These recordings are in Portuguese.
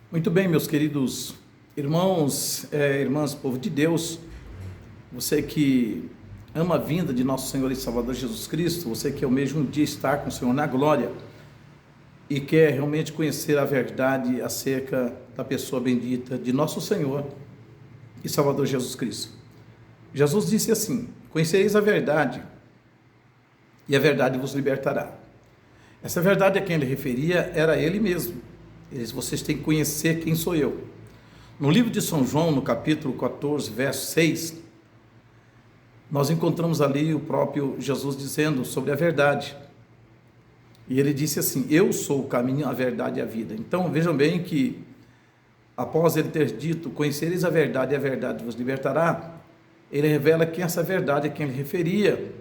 Muito bem, meus queridos irmãos, irmãs, povo de Deus, você que ama a vinda de nosso Senhor e Salvador Jesus Cristo, você que almeja um dia estar com o Senhor na glória e quer realmente conhecer a verdade acerca da pessoa bendita de nosso Senhor e Salvador Jesus Cristo. Jesus disse assim: conhecereis a verdade e a verdade vos libertará. Essa verdade a quem ele referia era ele mesmo. Vocês têm que conhecer quem sou eu. No livro de São João, no capítulo 14, verso 6, nós encontramos ali o próprio Jesus dizendo sobre a verdade. E ele disse assim: eu sou o caminho, a verdade e a vida. Então vejam bem que após ele ter dito: conhecereis a verdade e a verdade vos libertará, ele revela que essa verdade é quem ele referia,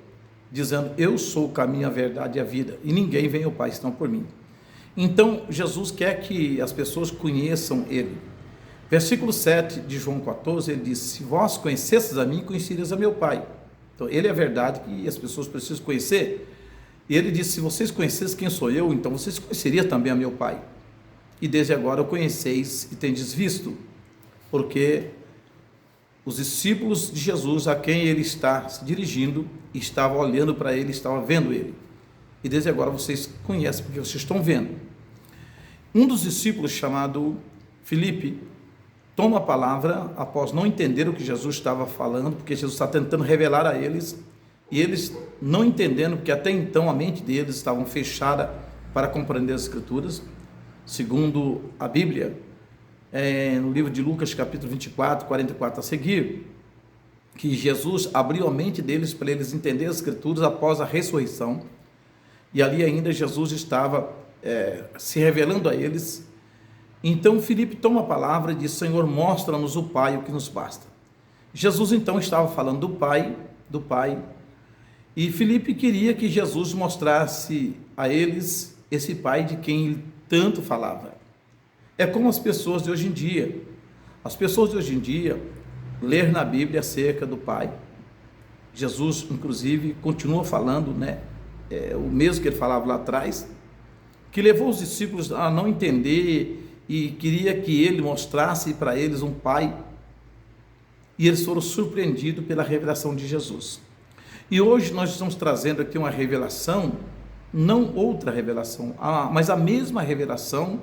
dizendo: eu sou o caminho, a verdade e a vida, e ninguém vem ao Pai senão por mim. Então Jesus quer que as pessoas conheçam ele. Versículo 7 de João 14, ele diz: se vós conhecesseis a mim, conhecereis a meu Pai. Então ele é a verdade que as pessoas precisam conhecer. E ele disse: se vocês conhecessem quem sou eu, então vocês conheceriam também a meu Pai. E desde agora o conheceis e tendes visto, porque os discípulos de Jesus, a quem ele está se dirigindo, estavam olhando para ele, estavam vendo ele. E desde agora vocês conhecem, porque vocês estão vendo. Um dos discípulos, chamado Filipe, toma a palavra após não entender o que Jesus estava falando, porque Jesus está tentando revelar a eles, e eles não entendendo, porque até então a mente deles estava fechada para compreender as Escrituras. Segundo a Bíblia, no livro de Lucas, capítulo 24, 44 a seguir, que Jesus abriu a mente deles para eles entenderem as Escrituras após a ressurreição, e ali ainda Jesus estava se revelando a eles. Então Filipe toma a palavra e diz: Senhor, mostra-nos o Pai, o que nos basta. Jesus então estava falando do Pai, e Filipe queria que Jesus mostrasse a eles esse Pai de quem ele tanto falava. É como as pessoas de hoje em dia. As pessoas de hoje em dia ler na Bíblia acerca do Pai. Jesus, inclusive, continua falando, o mesmo que ele falava lá atrás, que levou os discípulos a não entender e queria que ele mostrasse para eles um Pai, e eles foram surpreendidos pela revelação de Jesus. E hoje nós estamos trazendo aqui uma revelação, não outra revelação, mas a mesma revelação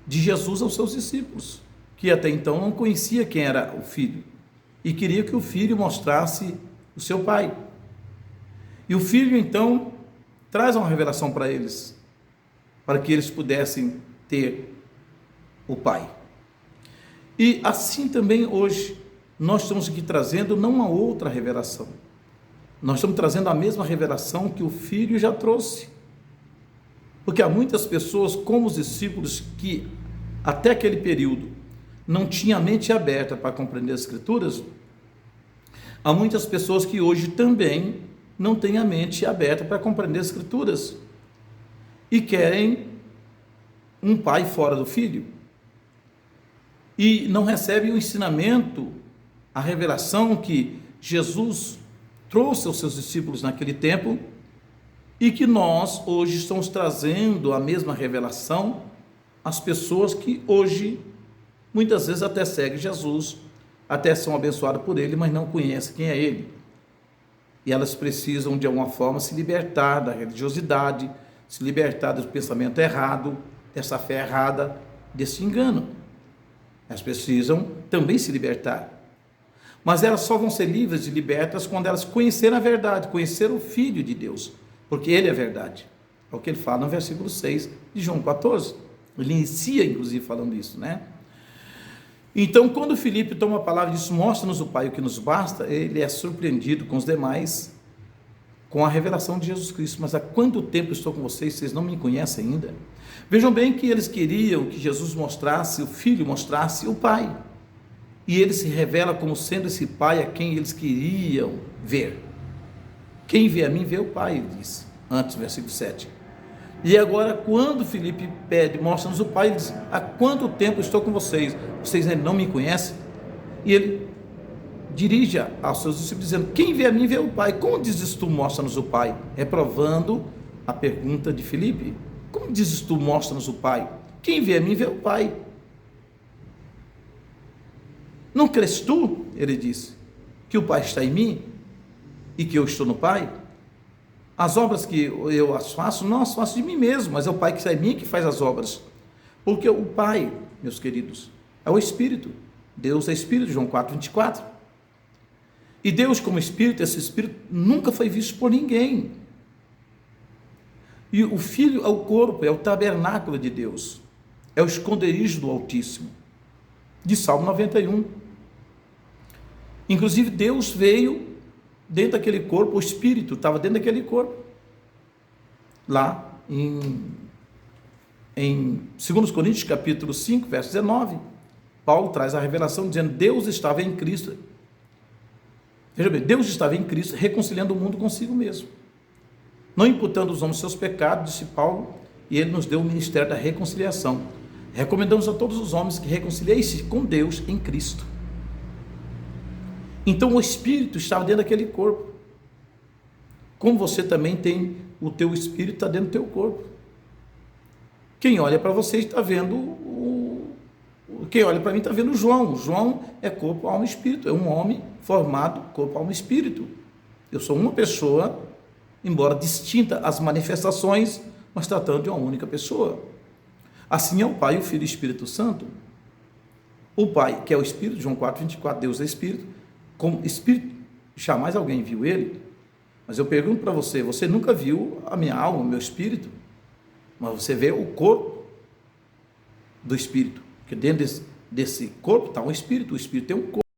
de Jesus aos seus discípulos, que até então não conhecia quem era o Filho, e queria que o Filho mostrasse o seu Pai. E o Filho então traz uma revelação para eles, para que eles pudessem ter o Pai. E assim também hoje nós estamos aqui trazendo não uma outra revelação, nós estamos trazendo a mesma revelação que o Filho já trouxe. Porque há muitas pessoas, como os discípulos, que até aquele período não tinham a mente aberta para compreender as Escrituras. Há muitas pessoas que hoje também não têm a mente aberta para compreender as Escrituras e querem um pai fora do Filho, e não recebem o ensinamento, a revelação que Jesus trouxe aos seus discípulos naquele tempo, e que nós hoje estamos trazendo a mesma revelação às pessoas que hoje muitas vezes até seguem Jesus, até são abençoadas por ele, mas não conhecem quem é ele. E elas precisam de alguma forma se libertar da religiosidade, se libertar do pensamento errado, dessa fé errada, desse engano. Elas precisam também se libertar. Mas elas só vão ser livres e libertas quando elas conhecerem a verdade, conhecer o Filho de Deus, porque ele é a verdade. É o que ele fala no versículo 6 de João 14. Ele inicia, inclusive, falando isso, Então, quando Filipe toma a palavra e diz: mostra-nos o Pai, o que nos basta, ele é surpreendido com os demais, com a revelação de Jesus Cristo. Mas há quanto tempo estou com vocês, vocês não me conhecem ainda? Vejam bem que eles queriam que Jesus mostrasse, o Filho mostrasse o Pai. E ele se revela como sendo esse Pai a quem eles queriam ver. Quem vê a mim, vê o Pai, ele diz, antes, versículo 7. E agora, quando Filipe pede: mostra-nos o Pai, ele diz: há quanto tempo estou com vocês, vocês ainda não me conhecem? E ele dirige aos seus discípulos dizendo: quem vê a mim, vê o Pai. Como dizes tu, mostra-nos o Pai? Reprovando a pergunta de Filipe. Como dizes tu, mostra-nos o Pai? Quem vê a mim, vê o Pai. Não crês tu, ele disse, que o Pai está em mim e que eu estou no Pai? As obras que eu as faço, não as faço de mim mesmo, mas é o Pai que está em mim que faz as obras. Porque o Pai, meus queridos, é o Espírito. Deus é Espírito, João 4:24. E Deus, como Espírito, esse Espírito nunca foi visto por ninguém. E o Filho é o corpo, é o tabernáculo de Deus, é o esconderijo do Altíssimo, de Salmo 91. Inclusive, Deus veio dentro daquele corpo, o Espírito estava dentro daquele corpo. Lá em 2 Coríntios, capítulo 5, verso 19, Paulo traz a revelação dizendo: Deus estava em Cristo. Veja bem, Deus estava em Cristo reconciliando o mundo consigo mesmo, não imputando aos homens seus pecados, disse Paulo, e ele nos deu o ministério da reconciliação. Recomendamos a todos os homens que reconciliem-se com Deus em Cristo. Então o Espírito estava dentro daquele corpo, como você também tem o teu Espírito, está dentro do teu corpo. Quem olha para você está vendo quem olha para mim está vendo João. João é corpo, alma e espírito, é um homem formado corpo, alma e espírito. Eu sou uma pessoa, embora distinta as manifestações, mas tratando de uma única pessoa. Assim é o Pai, o Filho e o Espírito Santo. O Pai, que é o Espírito, João 4:24, Deus é Espírito. Como Espírito, jamais alguém viu ele. Mas eu pergunto para você, você nunca viu a minha alma, o meu Espírito? Mas você vê o corpo do Espírito, porque dentro desse corpo está um Espírito, o Espírito tem um corpo.